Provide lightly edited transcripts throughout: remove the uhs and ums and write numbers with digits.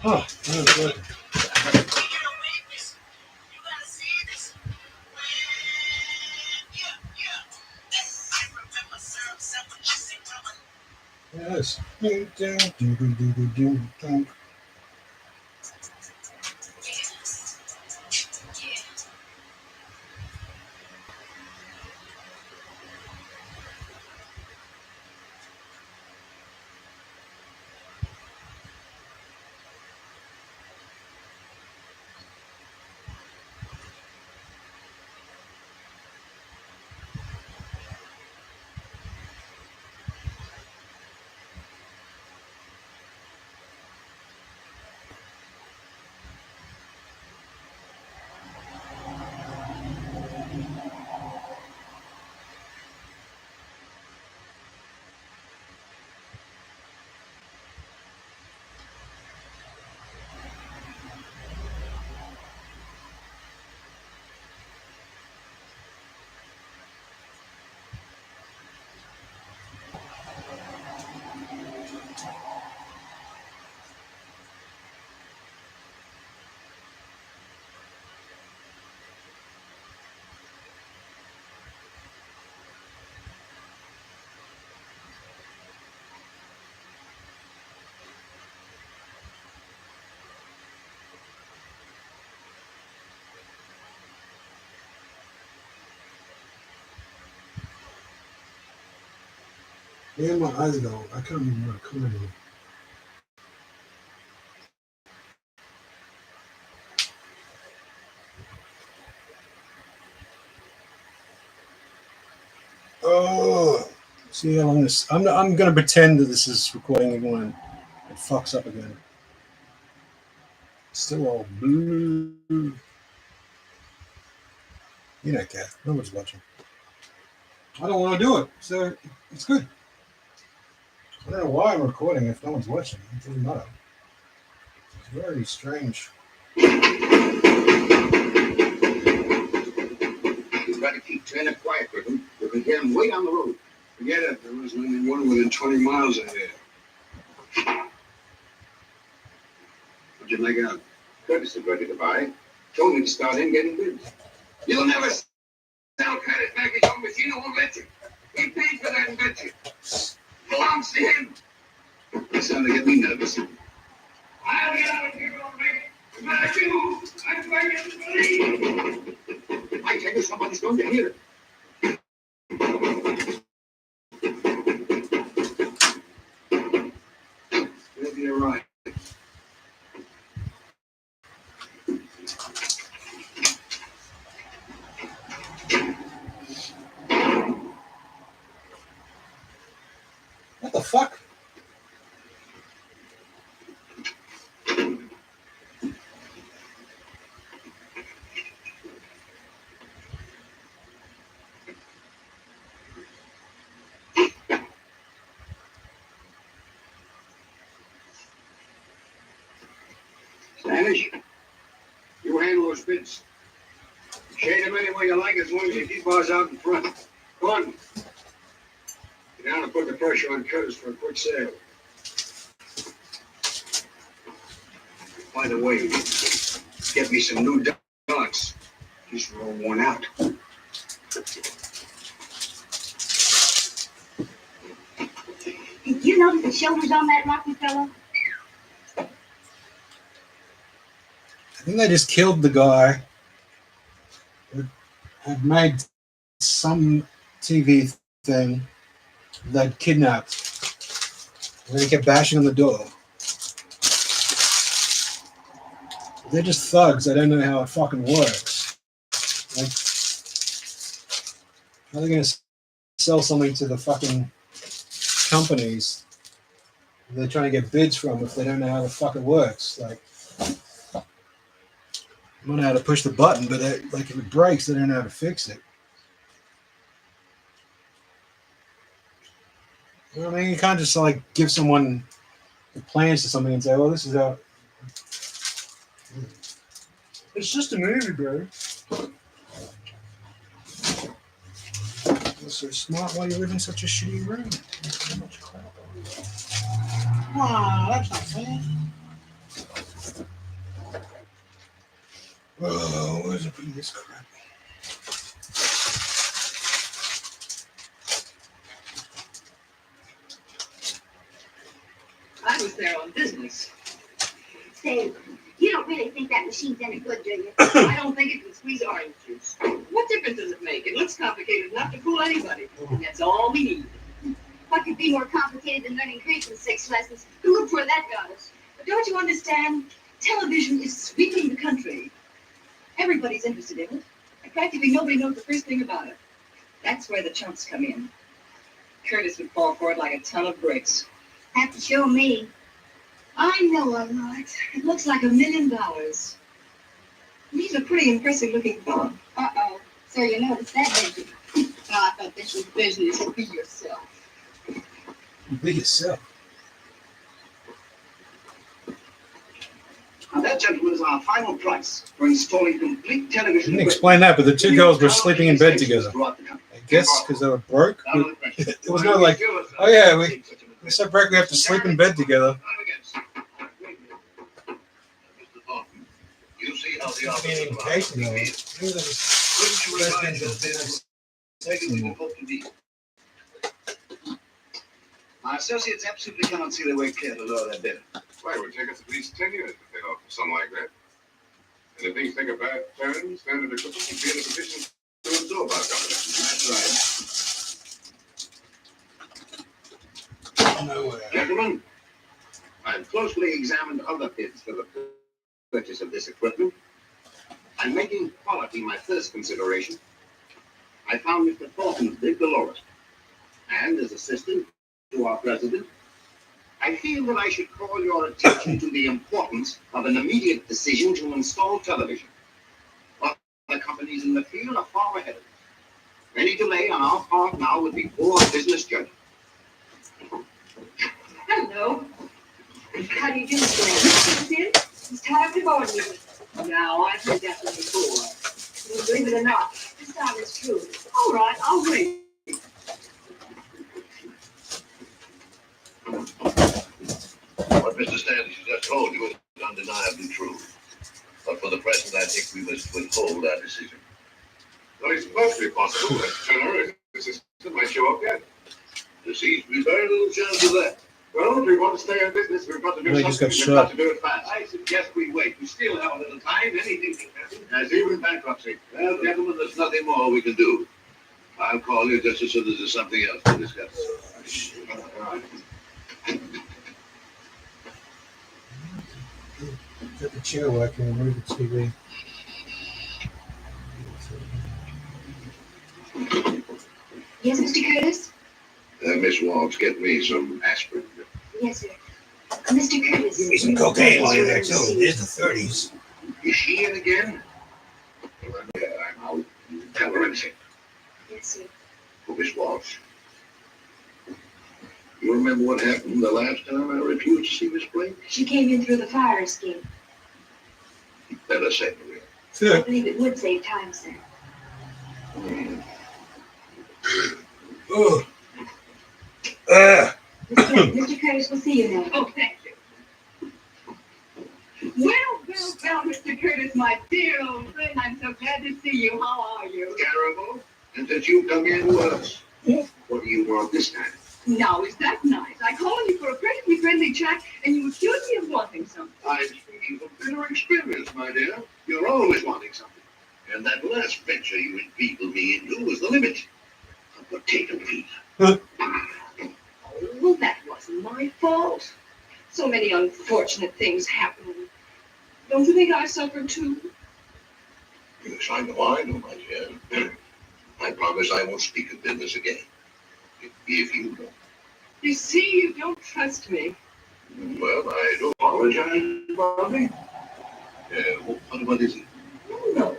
Oh, good. Yes. Yeah, my eyes go. I can't even work. Come on. Oh, see how long this. I'm going to pretend that this is recording again. It fucks up again. Still all blue. You don't care. No one's watching. I don't want to do it, so it's good. I don't know why I'm recording if no one's watching. It doesn't matter. It's very strange. You've got to keep Tanner quiet with him. You can get him way down the road. Forget it. There wasn't anyone within 20 miles of here. What'd you make out? Curtis is ready to buy. Told me to start in getting bids. You'll never sell credit back his own machine. I won't let you. He paid for that invention. Belongs to him. That's how they get me nervous. I'll get out of here, old man. But you, I'm going to believe. I tell you, somebody's going to hear it. Maybe you're right. What the fuck? Spanish, you handle those bids. Shade them any way you like as long as you keep ours out in front. Go on. Get down and put the pressure on Curtis for a quick sale. By the way, get me some new dogs. These are all worn out. Did you notice the shoulders on that rocky fellow? I think they just killed the guy that had made some TV thing that kidnapped. And they kept bashing on the door. They're just thugs. They don't know how it fucking works. Like, how are they going to sell something to the fucking companies they're trying to get bids from if they don't know how the fuck it works? Like, they don't know how to push the button, but like if it breaks, they don't know how to fix it. You know what I mean? You can't just like give someone the plans to something and say, "Well, this is how." It's just a movie, bro. You're so smart while you live in such a shitty room. There's so much crap. Wow, that's not fair. Oh, where's it putting this crap? I was there on business. Say, you don't really think that machine's any good, do you? I don't think it can squeeze orange juice. What difference does it make? It looks complicated enough to fool anybody. And that's all we need. What could be more complicated than learning Greek in 6 lessons? Look where that got us. But don't you understand? Television is sweeping the country. Everybody's interested in it. And practically nobody knows the first thing about it. That's where the chumps come in. Curtis would fall for it like a ton of bricks. Have to show me. I know I'm right. It looks like $1 million. He's a pretty impressive looking fellow. Uh-oh. So you noticed that, didn't you? Oh, I thought this was business. Be yourself. Be yourself. Now that, gentlemen, is our final price for installing complete television. Didn't explain that, but the two girls were sleeping in bed together. I guess because they were broke. It was not like, oh yeah, we're so broke we have to sleep in bed together. You see how the Being in case, you know, maybe they just My associates absolutely cannot see their way clear to lower their bid. Why, it would take us at least 10 years to pay off something like that. And if things take a bad turn, standard equipment would be in a position to absorb our company. That's right. nowhere. Gentlemen, I've closely examined other bids for the purchase of this equipment. I'm making quality my first consideration. I found Mr. Thornton's bid the lowest. And as assistant to our president, I feel that I should call your attention to the importance of an immediate decision to install television. Other companies in the field are far ahead of us. Any delay on our part now would be poor business judgment. Hello. How do you do, Glenn? He's tied up to board meeting. Now, I've heard that one before. Believe it or not, this time it's true. All right, I'll wait. What Mr. Standish has just told you is undeniably true. But for the present, I think we must withhold our decision. Well, it's perfectly possible that Turner and his assistant might show up yet. There seems to be very little chance of that. Well, if we want to stay in business, we've got to do They just something. got We've shot. got to do it fast. I suggest we wait. We still have a little time. Anything can happen. As even Bankruptcy. Well, gentlemen, there's nothing more we can do. I'll call you just as soon as there's something else to discuss. Get the chair working and move the TV. Yes, Mr. Curtis? Miss Walsh, get me some aspirin. Yes, sir. Mr. Curtis. Give me some cocaine while you're there too. There's the 30s. Is she in again? Yeah, I'm out. Tell her anything. Yes, sir. Oh, Miss Walsh. You remember what happened the last time I refused to see Miss Blake? She came in through the fire escape. Better say it. I Sure. believe it would save time, sir. Oh. Mr. Curtis will see you now. Oh, thank you. Well, Mr. Curtis, my dear old friend, I'm so glad to see you. How are you? Terrible. And since you come in to us, Yes. what do you want this time? Now, is that nice? I called you for a perfectly friendly chat, and you accused me of wanting something. I'm speaking from bitter experience, my dear. You're always wanting something. And that last venture you inveigled me into was the limit. A potato fever. Oh, well, that wasn't my fault. So many unfortunate things happen. Don't you think I suffered too? Yes, I know, my dear. I promise I won't speak of business again. If you don't. You see, you don't trust me. Well, I do apologize, Bobby. What is it? No.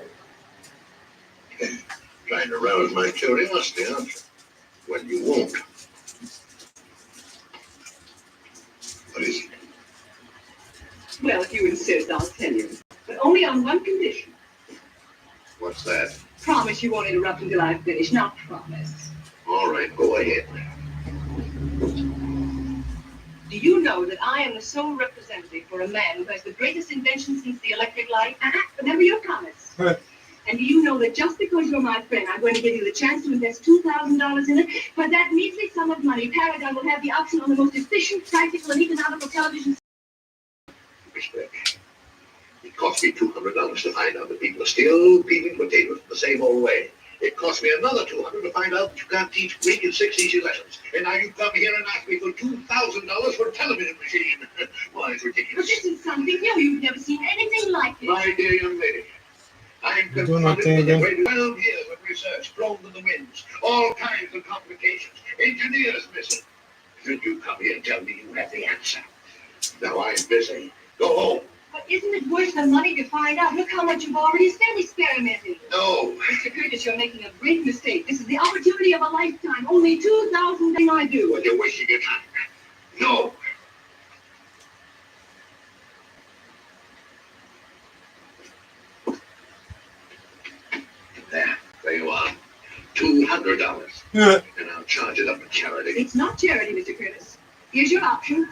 Trying to rouse my curiosity, aren't you? Well, you won't. What is it? Well, if you insist, I'll tell you. But only on one condition. What's that? Promise you won't interrupt until I finish. Now, promise. All right, go ahead. Do you know that I am the sole representative for a man who has the greatest invention since the electric light? Remember your promise. Right. And do you know that just because you're my friend, I'm going to give you the chance to invest $2,000 in it? For that measly sum of money, Paragon will have the option on the most efficient, practical, and economical television. Respect. It cost me $200 to find out that people are still peeling potatoes the same old way. It cost me another $200 to find out that you can't teach Greek in 6 easy lessons. And now you come here and ask me for $2,000 for a television machine. Why, it's But ridiculous. this is something new. You've never seen anything like it. My dear young lady, I'm You doing that confronted thing with a again? great 12 years of research thrown to the winds. All kinds of complications. Engineers missing. Should you come here and tell me you have the answer? Now I'm busy. Go home. But isn't it worth the money to find out? Look how much you've already spent experimenting. No. Mr. Curtis, you're making a great mistake. This is the opportunity of a lifetime. Only 2,000 thing I do. Well, you're wasting your time. No. There you are. $200. Yeah. And I'll charge it up to charity. It's not charity, Mr. Curtis. Here's your option.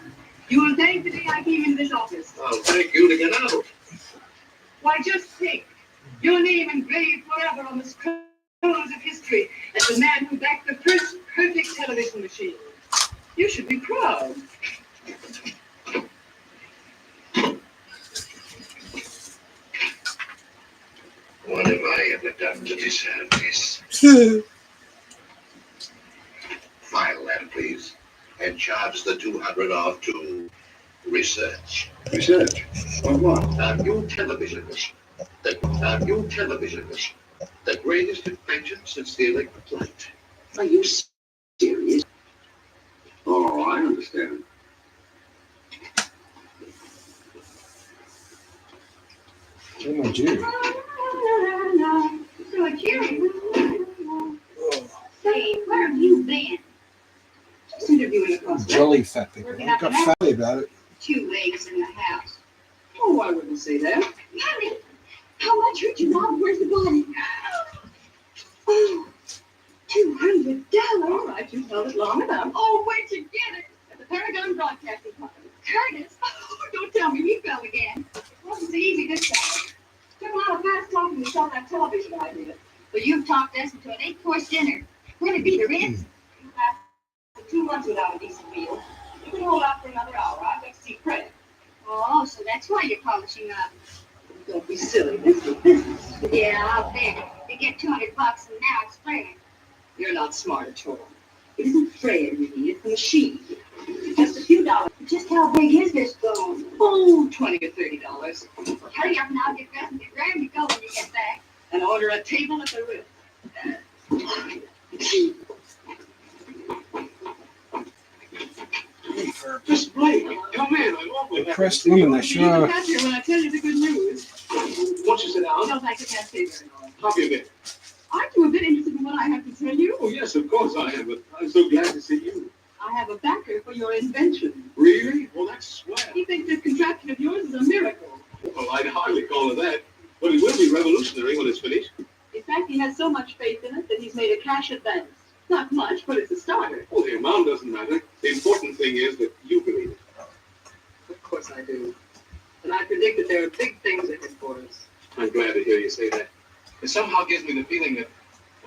You will thank the day I came into this office. I'll thank you to get out. Why, just think. Your name engraved forever on the scrolls of history as the man who backed the first perfect television machine. You should be proud. What have I ever done to deserve this? File that, please. And charge the $200 off to research. Research? On what? A new television machine. A new television machine. The greatest invention since the electric light. Are you serious? Oh, I understand. Oh my Judy. So, Jerry, say, where have you been? Just interviewing a prospect. Jelly fat people. I got fatty about it. 2 weeks in the house. Oh, I wouldn't say that. Mommy, how much hurt you, Mom? Where's the body? Oh, $200. All right, you've held it long enough. Oh, where'd you get it? At the Paragon Broadcasting Company. Curtis. Oh, don't tell me he fell again. It wasn't so easy this time. Took a lot of fast talking to sell that television idea. But you've talked us into an 8-course dinner. When'd it be the rent? After 2 months without a decent meal, you can hold out for another hour. I've got to see credit. Oh, so that's why you're polishing up. Don't be silly. This is business. Yeah, I'll bet. You get $200 and now it's fraying. You're not smart at all. It isn't fraying you need, it's the machine. Just a few dollars. Just how big is this bone? Oh, $20 or $30. Hurry up now, get dressed and get ready to go when you get back. And order a table at the Ritz. Miss Blake, come in. I'm awfully happy. Depressed women, they sure You are. got here when I tell you the good news. Won't you sit down? No, thanks, I can't stay very long. Talk a bit. Aren't you a bit interested in what I have to tell you? Oh, yes, of course I am, but I'm so glad to see you. I have a backer for your invention. Really? Well, that's swell. He thinks this contraption of yours is a miracle. Well, I'd hardly call it that, but it will be revolutionary when it's finished. In fact, he has so much faith in it that he's made a cash advance. Not much, but it's a starter. Well, the amount doesn't matter. The important thing is that you believe it. Of course I do. And I predict that there are big things ahead for us. I'm glad to hear you say that. It somehow gives me the feeling that,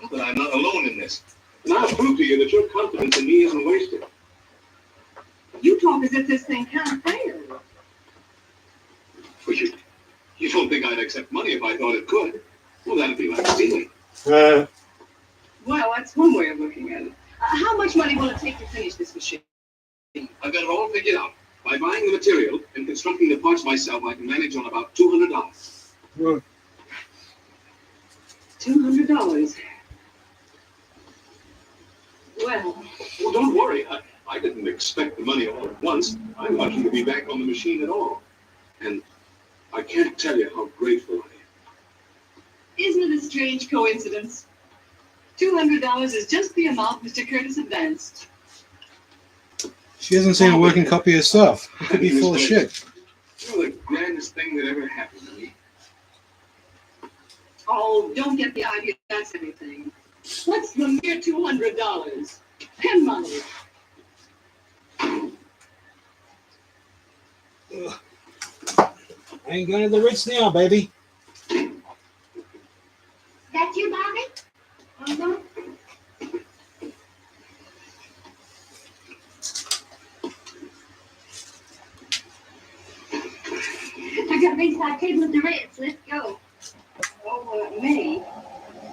well, that I'm not alone in this. And I'll prove to you that your confidence in me isn't wasted. You talk as if this thing can't fail. But you don't think I'd accept money if I thought it could? Well, that'd be like stealing. Well, that's one way of looking at it. How much money will it take to finish this machine? I've got it all figured out. By buying the material and constructing the parts myself, I can manage on about $200. Well, $200. Well, Well, don't worry. I didn't expect the money all at once. I'm lucky to be back on the machine at all. And I can't tell you how grateful I am. isn't it a strange coincidence? $200 is just the amount Mr. Curtis advanced. she hasn't seen a working copy herself. It could be full of shit. You're the grandest thing that ever happened to me. Oh, don't get the idea that's anything. What's the mere $200? Pen money. Ugh. I ain't going to the Ritz now, baby. That you, Bobby? Uh-huh. I got a big side table at the Ritz. Let's go. Oh, May,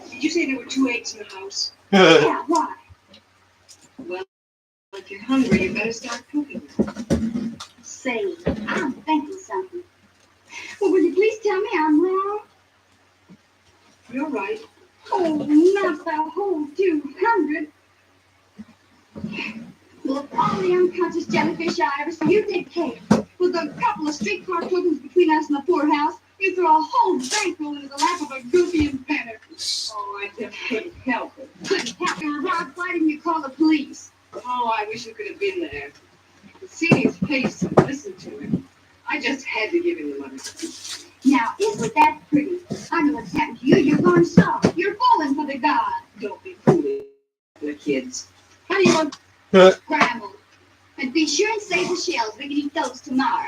did you say there were 2 eggs in the house? Yeah, why? Well, if you're hungry, you better start cooking. Say, I'm thinking something. Well, will you please tell me I'm wrong? You're right. Oh, not the whole 200. Look, all the unconscious jellyfish I ever see, you take care. With a couple of streetcar tokens between us and the poorhouse, you throw a whole bankroll into the lap of a goofy inventor. Oh, I just couldn't help it. Couldn't help you, Rob. Why didn't you call the police? Oh, I wish you could have been there. To see his face and listen to him. I just had to give him the money. Now, isn't that pretty? I know what's happened to you. You're going soft. You're falling for the god. Don't be foolish, the kids. How do you want? Scrambled. And be sure and save the shells. We can eat those tomorrow.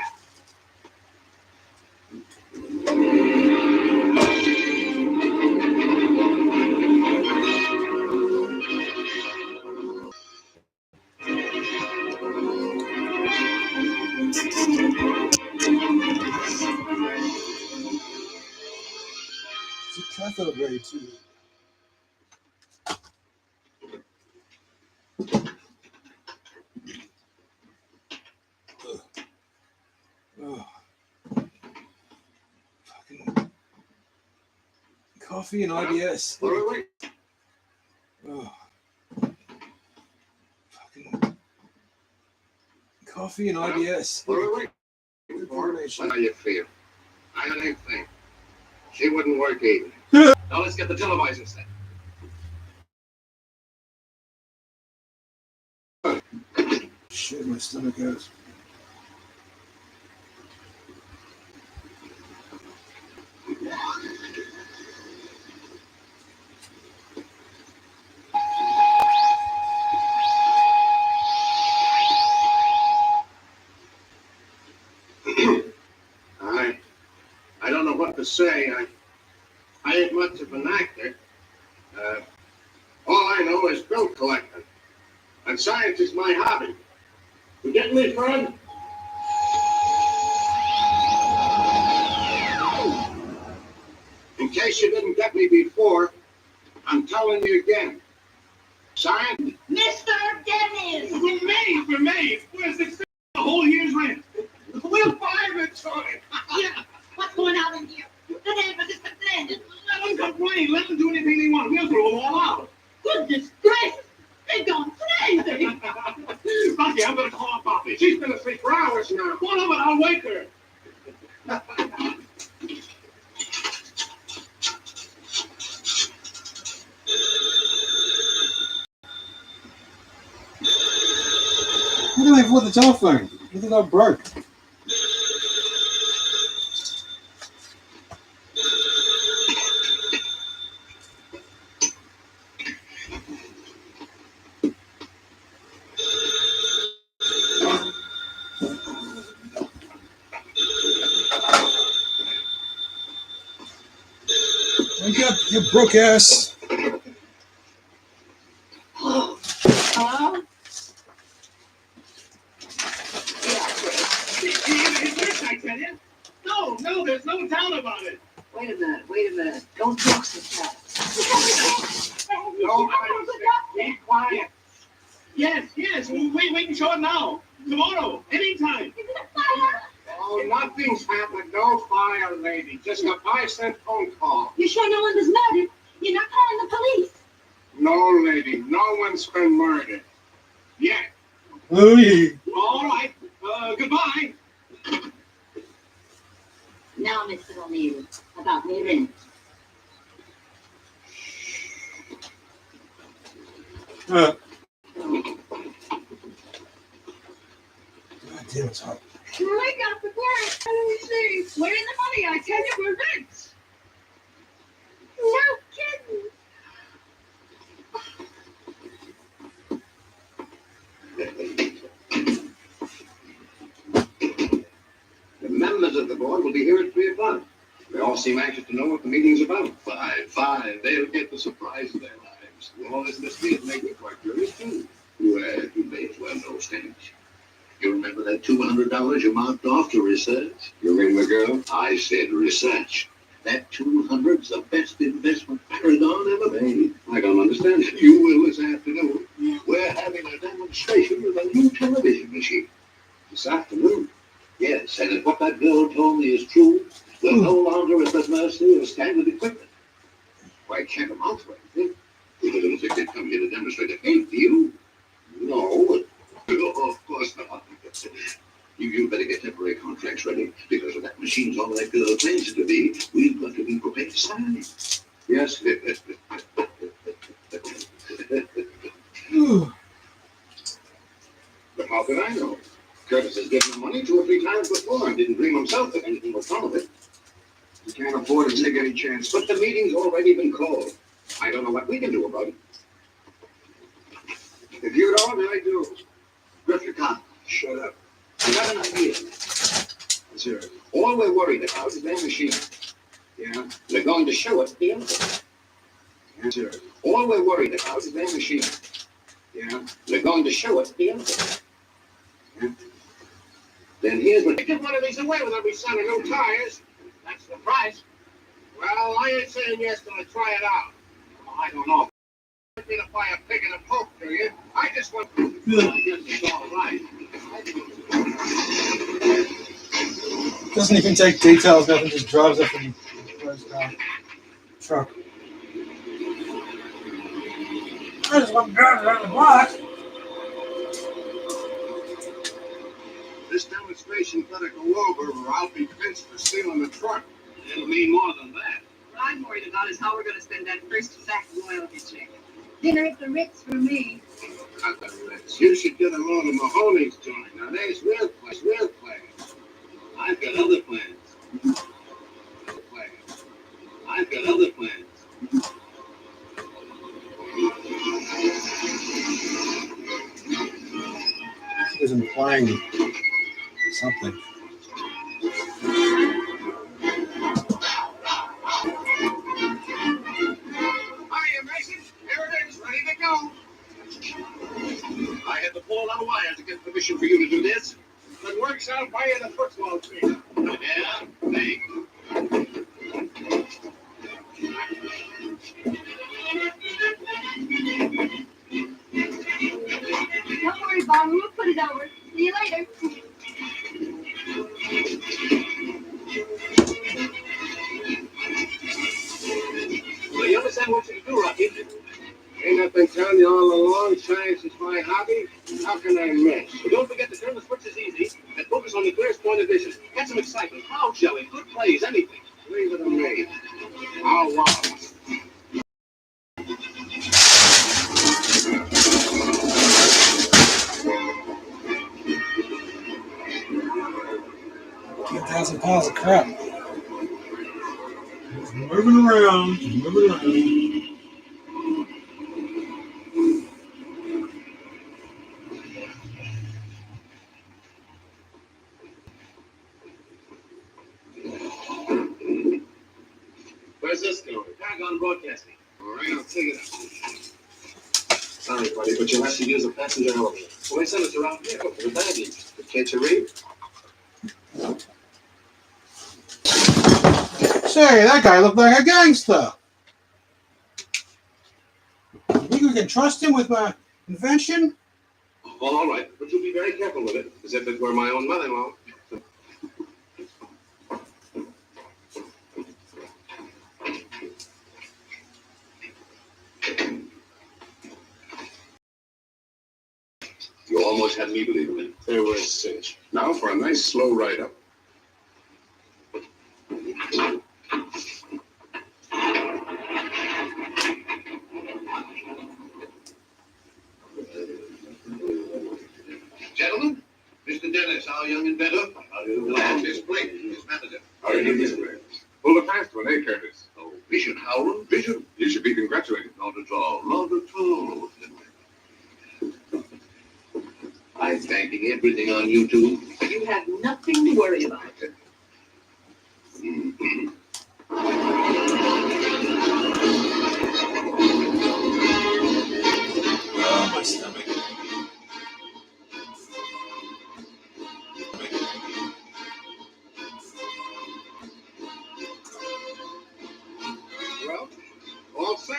It's a cathode ray too. Oh, fucking coffee and IBS. Wait. Oh, fucking coffee and IBS. Wait. How do you feel? I don't think. She wouldn't work either. Now let's get the televisor set. Shit, my stomach hurts. I don't know what to say. I ain't much of an actor. All I know is bill collecting. And science is my hobby. You getting me, friend? In case you didn't get me before, I'm telling you again. Science? Mr. Dennis! For May, where's the whole year's rent? We'll buy the toy. Yeah, what's going on in here? The neighbors is complaining. Let them complain. Let them do anything they want. We'll throw them all out. Goodness gracious! They're going crazy! Rocky, I'm going to call Poppy. She's been asleep for hours now. One of it, I'll wake her. What do I have with the telephone? You think I broke? Wake up, you broke ass. I tell you. No, there's no doubt about it. Wait a minute. Don't talk so fast. No, keep quiet. Yes, we can show it now. Tomorrow, anytime. Oh, nothing's happened. No fire, lady. Just a 5-cent phone call. You sure no one was murdered? You're not calling the police? No, lady. No one's been murdered. Yet. Oh, yeah. All right. Goodbye. Now, Mr. O'Neill, about me rent. God damn, it's hot. I got the work. Let me see. Where's the money? I tell you, we're rich. No kidding. seem anxious to know what the meeting's about. Fine. They'll get the surprise of their lives. All this mystery make me quite curious, too. Well, you may as well know, Stanage. You remember that $200 you marked off to research? You mean the girl? I said research. That $200's the best investment Paragon ever made. I don't understand. You will this afternoon. We're having a demonstration with a new television machine. This afternoon? Yes, and if what that girl told me is true, we're no longer at the mercy of standard equipment. Why, it can't amount to anything. You don't think they'd come here to demonstrate a hate, do you? No. Oh, of course not. You better get temporary contracts ready, because if that machine's all that girl claims it to be, we've got to be prepared to sign it. Yes. But how could I know? Curtis has given him money 2 or 3 times before and didn't dream himself that anything would come of it. He can't afford to take any chance. But the meeting's already been called. I don't know what we can do about it. If you don't, I do. Griffith, come. Shut up. I got an idea. Sir, all we're worried about is their machine. Yeah? They're going to show us the answer. Yeah, sir. All we're worried about is their machine. Yeah? They're going to show us the answer. Yeah? Then here's what... Give one of these away with every set of new tires. That's the price. Well, I ain't saying yes till I try it out. Oh, I don't know. You want me to buy a pig in a poke, do you? I just want to... I guess it's all right. Doesn't even take details, nothing, just drives up and throws down truck. I just want to drive around the block. This demonstration better go over or I'll be pinched for stealing the truck. It'll mean more than that. What I'm worried about is how we're going to spend that first sack of royalty check. Dinner at the Ritz for me. Not the Ritz. You should get along to Mahoney's joint. Now there's real plans. I've got other plans. I've got other plans. He was implying something. Hiya, Mason. Here it is, ready to go. I had to pull a lot of wires to get permission for you to do this. If it works out, buy you the football team. Yeah, thanks. Don't worry, Bob. We'll put it over. See you later. Well, you understand what you do, Rocky? Ain't I been telling you all along, science is my hobby? How can I miss? But don't forget to turn the switches easy and focus on the clearest point of vision. Get some excitement, crowd jelly, good plays, anything. Leave it to me. I'll wow. $10,000 of crap. Just moving around. Where's this going? Paragon Broadcasting. All right, I'll take it out. Sorry, buddy, but you'll have to use a passenger elevator. Well, they send us around here for the baggage. But can't you read? Say, that guy looked like a gangster. You think we can trust him with my invention? Well, all right, but you'll be very careful with it, as if it were my own mother-in-law. You almost had me believe it. There was a cinch. Now for a nice slow ride-up. Gentlemen, Mr. Dennis, our young inventor. How do you do? And Miss Blake, his manager. How do you do, Mr. Ray? Pull a fast one, eh, Curtis? Oh, vision, Howland, vision. You should be congratulated. Not at all, not at all. I'm banking everything on you two. You have nothing to worry about. all set.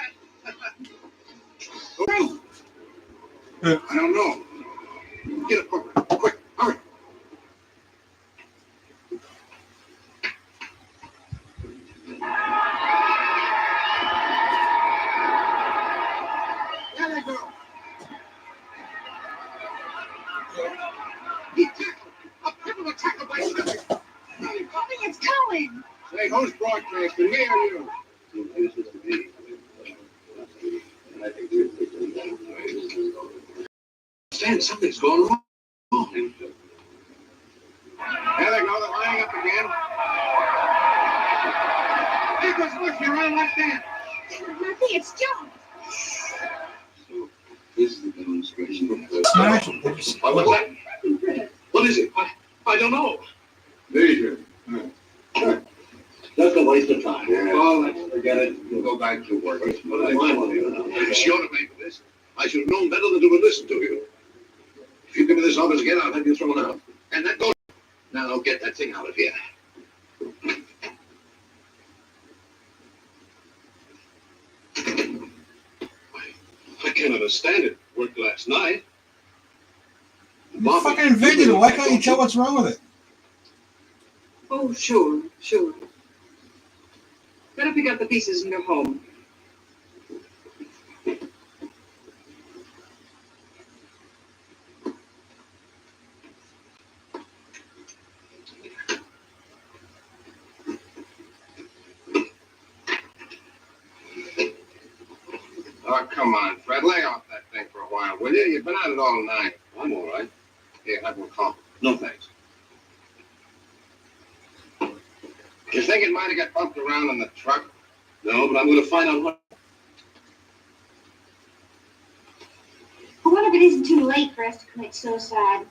Yeah. I don't know. Get it, Booker. Quick, hurry. There they go. He tackled. A criminal tackle by Smith. Mommy, it's Colin. Say, who's broadcasting, me or you? Stan, something's going wrong. There they go, they're lining up again. There goes Murphy around left hand. Murphy, it's John. So, this is the demonstration. Smash it. Did you see? What's that? What is it? I don't know. Leisure. That's a waste of time. Yeah. Oh, let's forget it. We'll go back to work. It's your to make this. I should have known better than to have listened to you. If you give me this office again, I'll have you thrown out. And that goes. Now get that thing out of here. I can't understand it. Worked last night. You fucking invented it. Why can't you tell what's wrong with it? Oh, sure. Better pick up the pieces and go home. Oh, come on, Fred. Lay off that thing for a while, will you? You've been at it all night. I'm all right. Here, have one call. No thanks. You think it might have got bumped around in the truck? No, but I'm going to find out what. I wonder if it isn't too late for us to commit suicide.